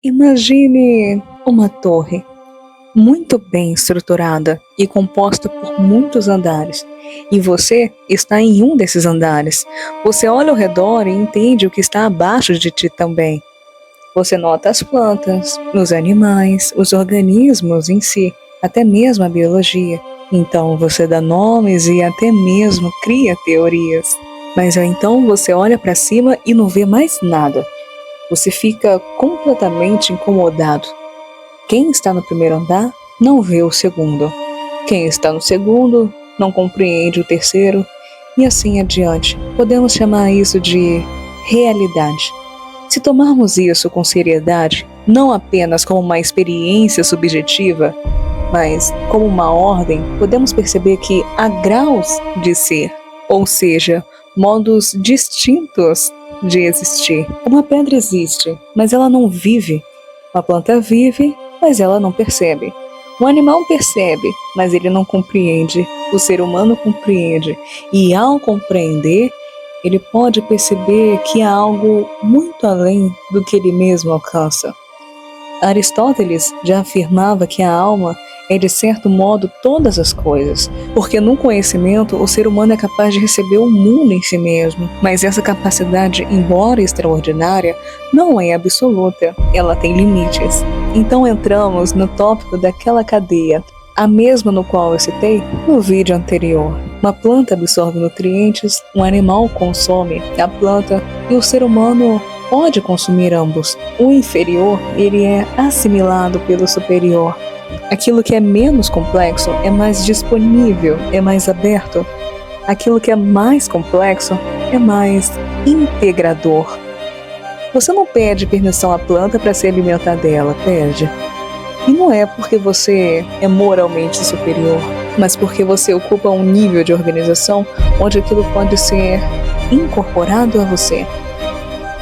Imagine uma torre muito bem estruturada e composta por muitos andares, e você está em um desses andares. Você olha ao redor e entende o que está abaixo de ti também. Você nota as plantas, os animais, os organismos em si, até mesmo a biologia. Então você dá nomes e até mesmo cria teorias. Mas aí então você olha para cima e não vê mais nada. Você fica completamente incomodado. Quem está no primeiro andar não vê o segundo. Quem está no segundo não compreende o terceiro, e assim adiante. Podemos chamar isso de realidade. Se tomarmos isso com seriedade, não apenas como uma experiência subjetiva, mas como uma ordem, podemos perceber que há graus de ser, ou seja, modos distintos de existir. Uma pedra existe, mas ela não vive. Uma planta vive, mas ela não percebe. Um animal percebe, mas ele não compreende. O ser humano compreende. E ao compreender, ele pode perceber que há algo muito além do que ele mesmo alcança. Aristóteles já afirmava que a alma é, de certo modo, todas as coisas, porque no conhecimento o ser humano é capaz de receber o mundo em si mesmo, mas essa capacidade, embora extraordinária, não é absoluta, ela tem limites. Então entramos no tópico daquela cadeia, a mesma no qual eu citei no vídeo anterior. Uma planta absorve nutrientes, um animal consome a planta e o ser humano pode consumir ambos. O inferior, ele é assimilado pelo superior. Aquilo que é menos complexo é mais disponível, é mais aberto. Aquilo que é mais complexo é mais integrador. Você não pede permissão à planta para se alimentar dela, pede. E não é porque você é moralmente superior, mas porque você ocupa um nível de organização onde aquilo pode ser incorporado a você.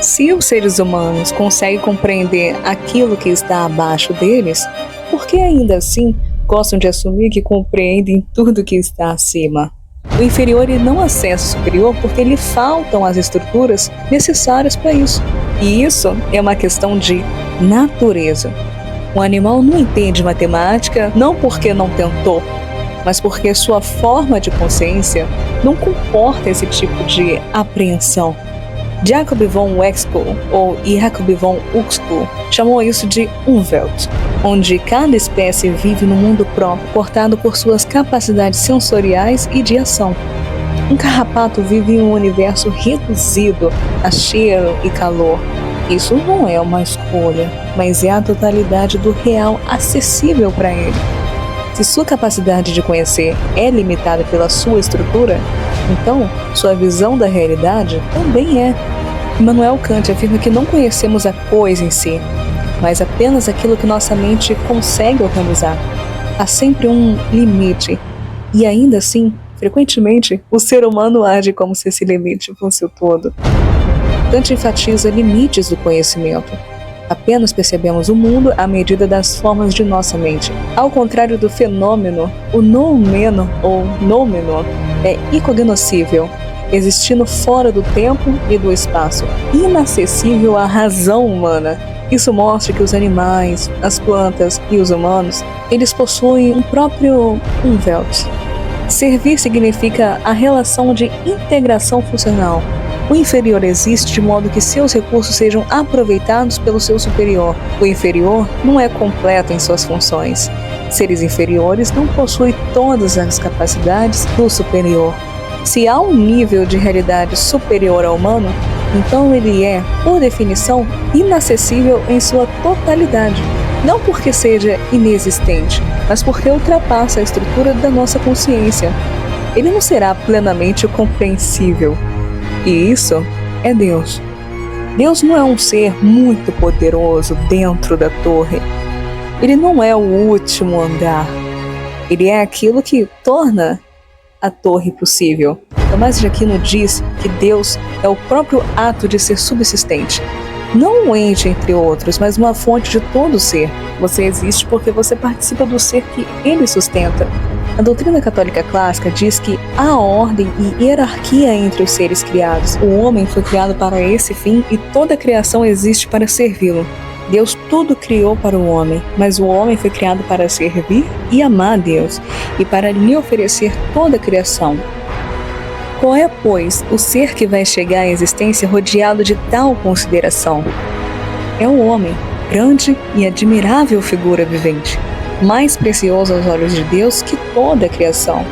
Se os seres humanos conseguem compreender aquilo que está abaixo deles, por que ainda assim gostam de assumir que compreendem tudo que está acima? O inferior ele não acessa o superior porque lhe faltam as estruturas necessárias para isso. E isso é uma questão de natureza. Um animal não entende matemática não porque não tentou, mas porque sua forma de consciência não comporta esse tipo de apreensão. Jacob von Uexküll, ou Jacob von Uexküll, chamou isso de Umwelt, onde cada espécie vive no mundo próprio, cortado por suas capacidades sensoriais e de ação. Um carrapato vive em um universo reduzido a cheiro e calor. Isso não é uma escolha, mas é a totalidade do real acessível para ele. Se sua capacidade de conhecer é limitada pela sua estrutura, então sua visão da realidade também é. Immanuel Kant afirma que não conhecemos a coisa em si, mas apenas aquilo que nossa mente consegue organizar. Há sempre um limite, e ainda assim, frequentemente, o ser humano age como se esse limite fosse o todo. Kant enfatiza limites do conhecimento. Apenas percebemos o mundo à medida das formas de nossa mente. Ao contrário do fenômeno, o noumeno ou noumeno é incognoscível, existindo fora do tempo e do espaço, inacessível à razão humana. Isso mostra que os animais, as plantas e os humanos, eles possuem um próprio Umwelt. Servir significa a relação de integração funcional. O inferior existe de modo que seus recursos sejam aproveitados pelo seu superior. O inferior não é completo em suas funções. Seres inferiores não possuem todas as capacidades do superior. Se há um nível de realidade superior ao humano, então ele é, por definição, inacessível em sua totalidade. Não porque seja inexistente, mas porque ultrapassa a estrutura da nossa consciência. Ele não será plenamente compreensível. E isso é Deus. Deus não é um ser muito poderoso dentro da torre. Ele não é o último andar. Ele é aquilo que torna a torre possível. Tomás de Aquino diz que Deus é o próprio ato de ser subsistente. Não um ente entre outros, mas uma fonte de todo ser. Você existe porque você participa do ser que ele sustenta. A doutrina católica clássica diz que há ordem e hierarquia entre os seres criados. O homem foi criado para esse fim e toda a criação existe para servi-lo. Deus tudo criou para o homem, mas o homem foi criado para servir e amar a Deus e para lhe oferecer toda a criação. Qual é, pois, o ser que vai chegar à existência rodeado de tal consideração? É o homem, grande e admirável figura vivente, mais precioso aos olhos de Deus que toda a criação.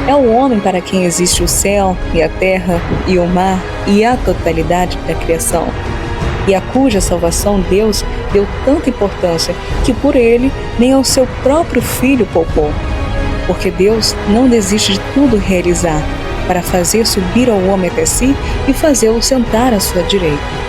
É o homem para quem existe o céu e a terra e o mar e a totalidade da criação, e a cuja salvação Deus deu tanta importância que por ele nem ao seu próprio filho poupou. Porque Deus não desiste de tudo realizar para fazer subir ao homem até si e fazê-lo sentar à sua direita.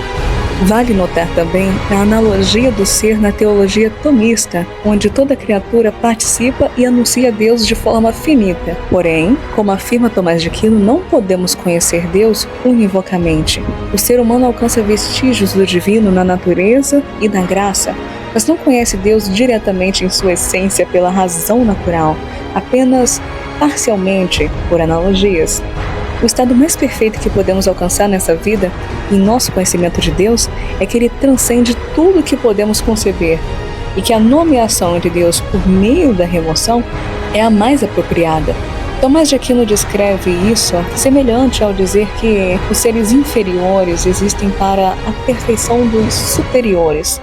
Vale notar também a analogia do ser na teologia tomista, onde toda criatura participa e anuncia Deus de forma finita. Porém, como afirma Tomás de Aquino, não podemos conhecer Deus univocamente. O ser humano alcança vestígios do divino na natureza e na graça, mas não conhece Deus diretamente em sua essência pela razão natural, apenas parcialmente por analogias. O estado mais perfeito que podemos alcançar nessa vida, em nosso conhecimento de Deus, é que Ele transcende tudo o que podemos conceber e que a nomeação de Deus por meio da remoção é a mais apropriada. Tomás de Aquino descreve isso semelhante ao dizer que os seres inferiores existem para a perfeição dos superiores.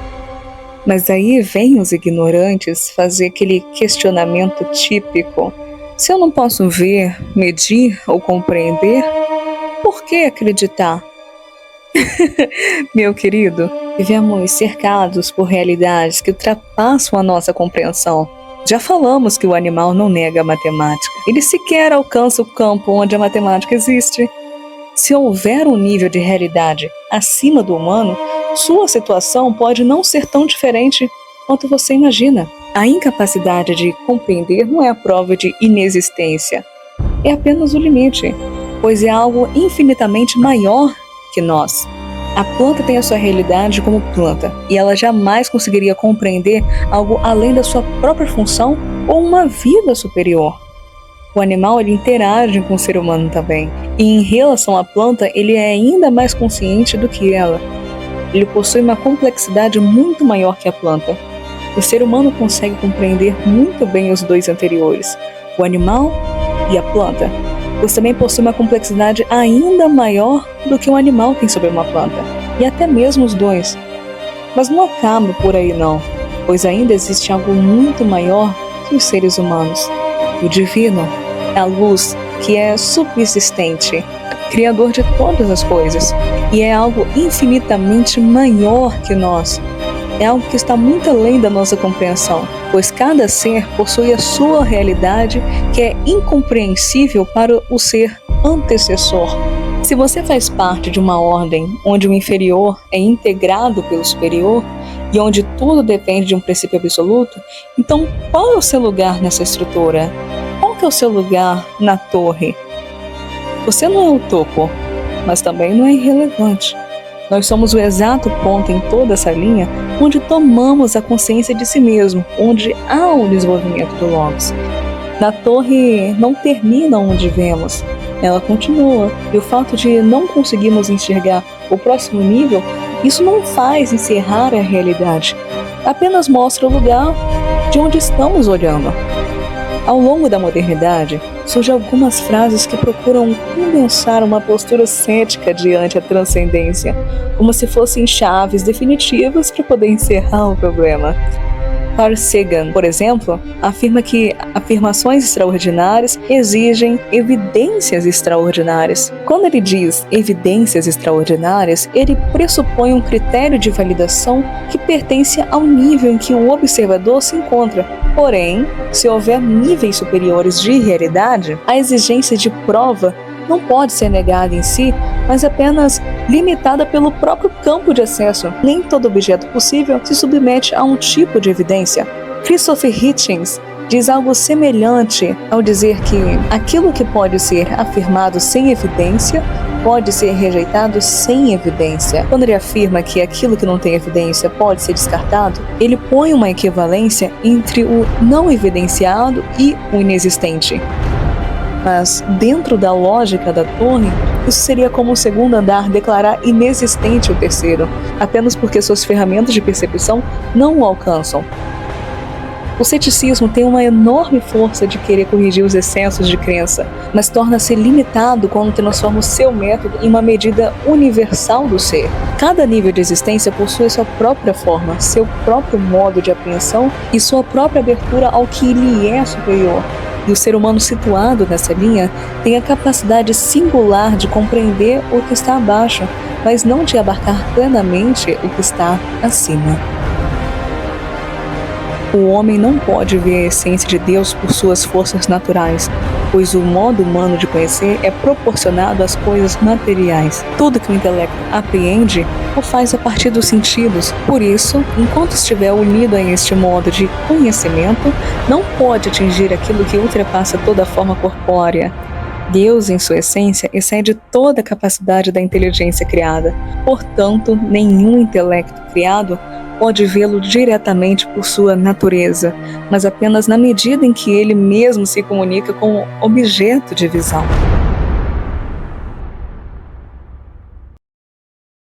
Mas aí vêm os ignorantes fazer aquele questionamento típico: se eu não posso ver, medir ou compreender, por que acreditar? Meu querido, vivemos cercados por realidades que ultrapassam a nossa compreensão. Já falamos que o animal não nega a matemática. Ele sequer alcança o campo onde a matemática existe. Se houver um nível de realidade acima do humano, sua situação pode não ser tão diferente quanto você imagina. A incapacidade de compreender não é a prova de inexistência, é apenas o limite, pois é algo infinitamente maior que nós. A planta tem a sua realidade como planta, e ela jamais conseguiria compreender algo além da sua própria função ou uma vida superior. O animal ele interage com o ser humano também, e em relação à planta ele é ainda mais consciente do que ela. Ele possui uma complexidade muito maior que a planta. O ser humano consegue compreender muito bem os dois anteriores, o animal e a planta, pois também possui uma complexidade ainda maior do que um animal tem sobre uma planta, e até mesmo os dois. Mas não acaba por aí não, pois ainda existe algo muito maior que os seres humanos. O divino é a luz que é subsistente, criador de todas as coisas, e é algo infinitamente maior que nós. É algo que está muito além da nossa compreensão, pois cada ser possui a sua realidade que é incompreensível para o ser antecessor. Se você faz parte de uma ordem onde o inferior é integrado pelo superior e onde tudo depende de um princípio absoluto, então qual é o seu lugar nessa estrutura? Qual que é o seu lugar na torre? Você não é o topo, mas também não é irrelevante. Nós somos o exato ponto em toda essa linha onde tomamos a consciência de si mesmo, onde há o desenvolvimento do Logos. Na torre não termina onde vemos, ela continua, e o fato de não conseguirmos enxergar o próximo nível, isso não faz encerrar a realidade, apenas mostra o lugar de onde estamos olhando. Ao longo da modernidade, surgem algumas frases que procuram condensar uma postura cética diante a transcendência, como se fossem chaves definitivas para poder encerrar o problema. Carl Sagan, por exemplo, afirma que afirmações extraordinárias exigem evidências extraordinárias. Quando ele diz evidências extraordinárias, ele pressupõe um critério de validação que pertence ao nível em que o observador se encontra. Porém, se houver níveis superiores de realidade, a exigência de prova não pode ser negada em si, mas apenas limitada pelo próprio campo de acesso. Nem todo objeto possível se submete a um tipo de evidência. Christopher Hitchens diz algo semelhante ao dizer que aquilo que pode ser afirmado sem evidência pode ser rejeitado sem evidência. Quando ele afirma que aquilo que não tem evidência pode ser descartado, ele põe uma equivalência entre o não evidenciado e o inexistente. Mas, dentro da lógica da torre, Isso seria como o segundo andar declarar inexistente o terceiro, apenas porque suas ferramentas de percepção não o alcançam. O ceticismo tem uma enorme força de querer corrigir os excessos de crença, mas torna-se limitado quando transforma o seu método em uma medida universal do ser. Cada nível de existência possui sua própria forma, seu próprio modo de apreensão e sua própria abertura ao que lhe é superior. E o ser humano situado nessa linha tem a capacidade singular de compreender o que está abaixo, mas não de abarcar plenamente o que está acima. O homem não pode ver a essência de Deus por suas forças naturais, pois o modo humano de conhecer é proporcionado às coisas materiais. Tudo que o intelecto apreende o faz a partir dos sentidos. Por isso, enquanto estiver unido a este modo de conhecimento, não pode atingir aquilo que ultrapassa toda a forma corpórea. Deus, em sua essência, excede toda a capacidade da inteligência criada. Portanto, nenhum intelecto criado pode vê-lo diretamente por sua natureza, mas apenas na medida em que ele mesmo se comunica com o objeto de visão.